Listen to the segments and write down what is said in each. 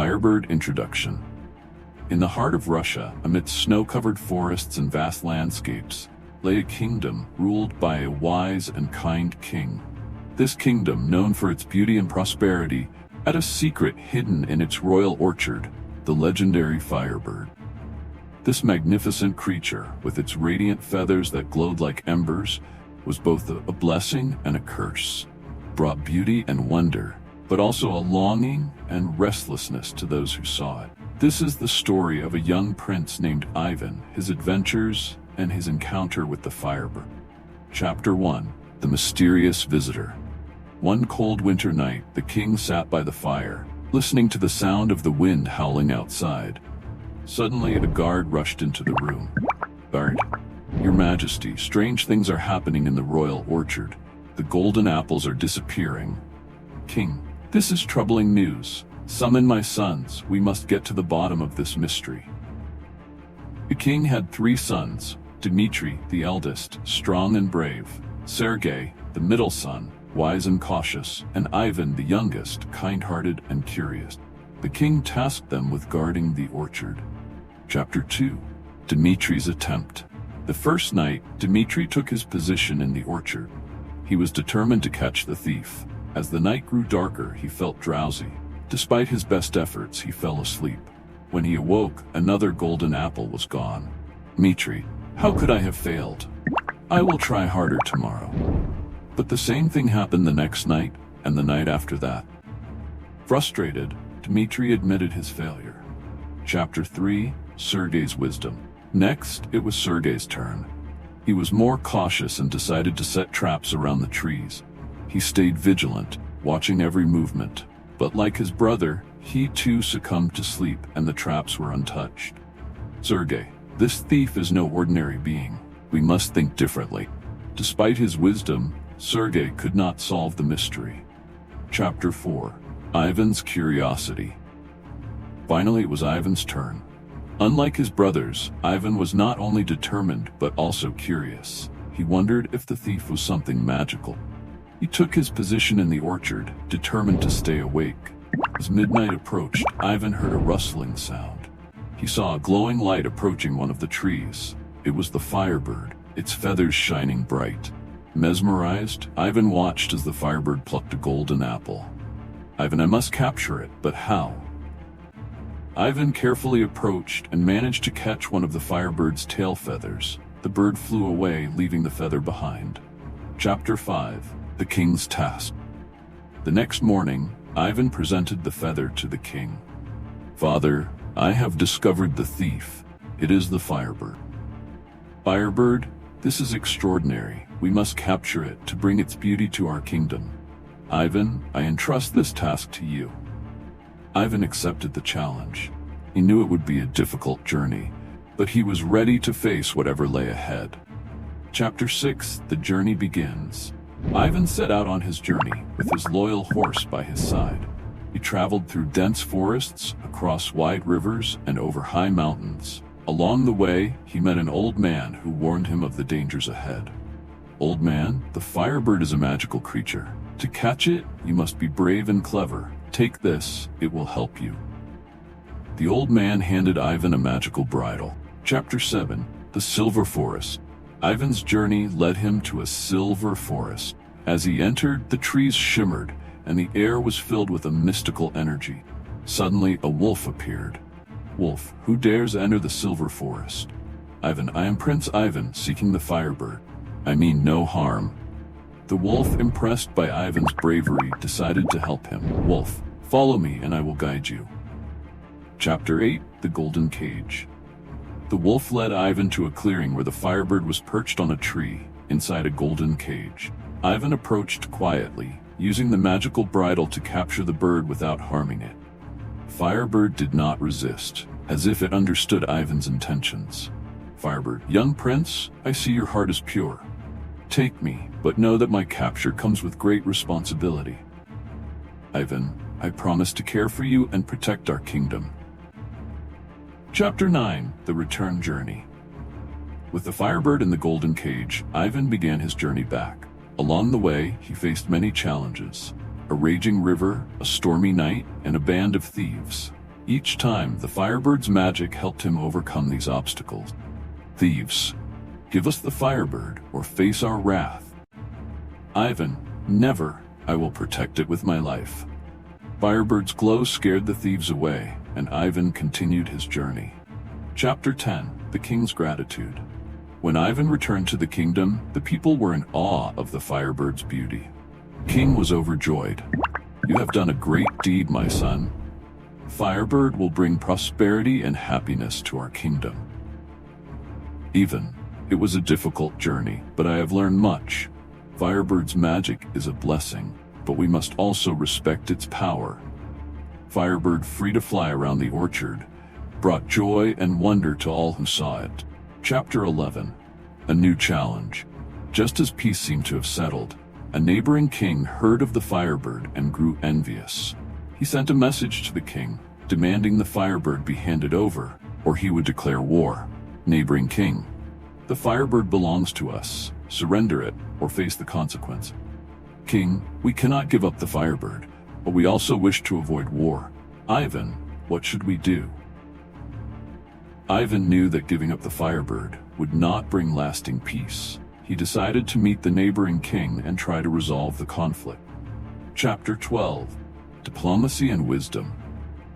Firebird Introduction. In the heart of Russia, amidst snow-covered forests and vast landscapes, lay a kingdom ruled by a wise and kind king. This kingdom, known for its beauty and prosperity, had a secret hidden in its royal orchard, the legendary Firebird. This magnificent creature, with its radiant feathers that glowed like embers, was both a blessing and a curse, brought beauty and wonder, but also a longing and restlessness to those who saw it. This is the story of a young prince named Ivan, his adventures, and his encounter with the Firebird. Chapter 1. The Mysterious Visitor. One cold winter night, the king sat by the fire, listening to the sound of the wind howling outside. Suddenly, a guard rushed into the room. "Guard, Your Majesty, strange things are happening in the royal orchard. The golden apples are disappearing." "King, this is troubling news. Summon my sons, we must get to the bottom of this mystery." The king had 3 sons: Dmitri, the eldest, strong and brave; Sergei, the middle son, wise and cautious; and Ivan, the youngest, kind-hearted and curious. The king tasked them with guarding the orchard. Chapter 2. Dmitri's Attempt. The first night, Dmitri took his position in the orchard. He was determined to catch the thief. As the night grew darker, he felt drowsy. Despite his best efforts, he fell asleep. When he awoke, another golden apple was gone. "Dmitri, how could I have failed? I will try harder tomorrow." But the same thing happened the next night, and the night after that. Frustrated, Dmitri admitted his failure. Chapter 3. Sergei's Wisdom. Next, it was Sergei's turn. He was more cautious and decided to set traps around the trees. He stayed vigilant, watching every movement. But like his brother, he too succumbed to sleep and the traps were untouched. "Sergei, this thief is no ordinary being. We must think differently." Despite his wisdom, Sergei could not solve the mystery. Chapter 4. Ivan's Curiosity. Finally, it was Ivan's turn. Unlike his brothers, Ivan was not only determined but also curious. He wondered if the thief was something magical. He took his position in the orchard, determined to stay awake. As midnight approached, Ivan heard a rustling sound. He saw a glowing light approaching one of the trees. It was the Firebird, its feathers shining bright. Mesmerized, Ivan watched as the Firebird plucked a golden apple. "Ivan, I must capture it, but how?" Ivan carefully approached and managed to catch one of the Firebird's tail feathers. The bird flew away, leaving the feather behind. Chapter 5. The King's Task. The next morning, Ivan presented the feather to the king. "Father, I have discovered the thief. It is the Firebird." "Firebird, this is extraordinary. We must capture it to bring its beauty to our kingdom. Ivan, I entrust this task to you." Ivan accepted the challenge. He knew it would be a difficult journey, but he was ready to face whatever lay ahead. Chapter 6. The Journey Begins. Ivan set out on his journey, with his loyal horse by his side. He traveled through dense forests, across wide rivers, and over high mountains. Along the way, he met an old man who warned him of the dangers ahead. "Old man, the Firebird is a magical creature. To catch it, you must be brave and clever. Take this, it will help you." The old man handed Ivan a magical bridle. Chapter 7. The Silver Forest. Ivan's journey led him to a silver forest. As he entered, the trees shimmered, and the air was filled with a mystical energy. Suddenly, a wolf appeared. "Wolf, who dares enter the silver forest?" "Ivan, I am Prince Ivan, seeking the Firebird. I mean no harm." The wolf, impressed by Ivan's bravery, decided to help him. "Wolf, follow me and I will guide you." Chapter 8. The Golden Cage. The wolf led Ivan to a clearing where the Firebird was perched on a tree, inside a golden cage. Ivan approached quietly, using the magical bridle to capture the bird without harming it. Firebird did not resist, as if it understood Ivan's intentions. "Firebird, young prince, I see your heart is pure. Take me, but know that my capture comes with great responsibility." "Ivan, I promise to care for you and protect our kingdom." Chapter 9. The Return Journey. With the Firebird in the golden cage, Ivan began his journey back. Along the way, he faced many challenges: a raging river, a stormy night, and a band of thieves. Each time, the Firebird's magic helped him overcome these obstacles. Thieves, give us the Firebird or face our wrath. Ivan, never, I will protect it with my life. Firebird's glow scared the thieves away, and Ivan continued his journey. Chapter 10, The King's Gratitude. When Ivan returned to the kingdom, the people were in awe of the Firebird's beauty. King was overjoyed. You have done a great deed, my son. Firebird will bring prosperity and happiness to our kingdom. Ivan, it was a difficult journey, but I have learned much. Firebird's magic is a blessing, but we must also respect its power. Firebird, free to fly around the orchard, brought joy and wonder to all who saw it. Chapter 11, A New Challenge. Just as peace seemed to have settled, a neighboring king heard of the Firebird and grew envious. He sent a message to the king, demanding the Firebird be handed over, or he would declare war. Neighboring king, the Firebird belongs to us. Surrender it, or face the consequence. King, we cannot give up the Firebird, but we also wish to avoid war. Ivan, what should we do? Ivan knew that giving up the Firebird would not bring lasting peace. He decided to meet the neighboring king and try to resolve the conflict. Chapter 12, Diplomacy and Wisdom.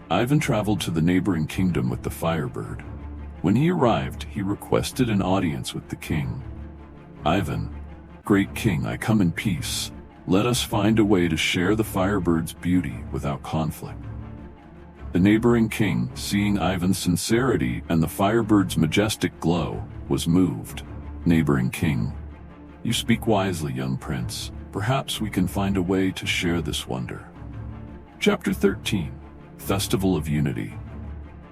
Ivan traveled to the neighboring kingdom with the Firebird. When he arrived, he requested an audience with the king. Ivan, great king, I come in peace. Let us find a way to share the Firebird's beauty without conflict. The neighboring king, seeing Ivan's sincerity and the Firebird's majestic glow, was moved. Neighboring king, you speak wisely, young prince. Perhaps we can find a way to share this wonder. Chapter 13, Festival of Unity.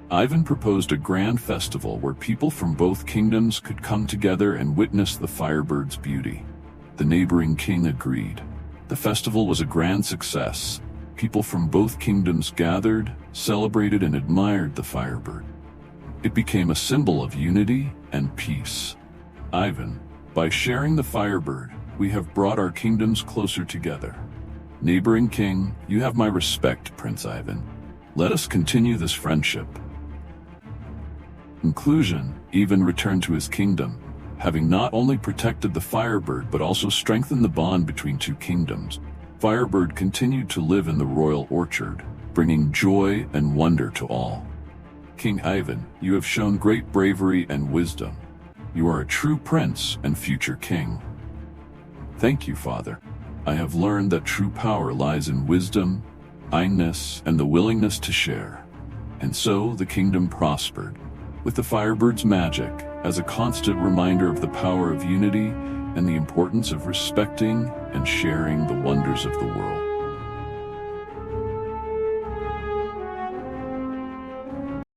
Ivan proposed a grand festival where people from both kingdoms could come together and witness the Firebird's beauty. The neighboring king agreed. The festival was a grand success. People from both kingdoms gathered, celebrated, and admired the Firebird. It became a symbol of unity and peace. Ivan, by sharing the Firebird, we have brought our kingdoms closer together. Neighboring king, you have my respect, Prince Ivan. Let us continue this friendship. Conclusion, Ivan returned to his kingdom, having not only protected the Firebird but also strengthened the bond between two kingdoms. Firebird continued to live in the royal orchard, bringing joy and wonder to all. King Ivan, you have shown great bravery and wisdom. You are a true prince and future king. Thank you, Father. I have learned that true power lies in wisdom, kindness, and the willingness to share. And so the kingdom prospered, with the Firebird's magic as a constant reminder of the power of unity and the importance of respecting and sharing the wonders of the world.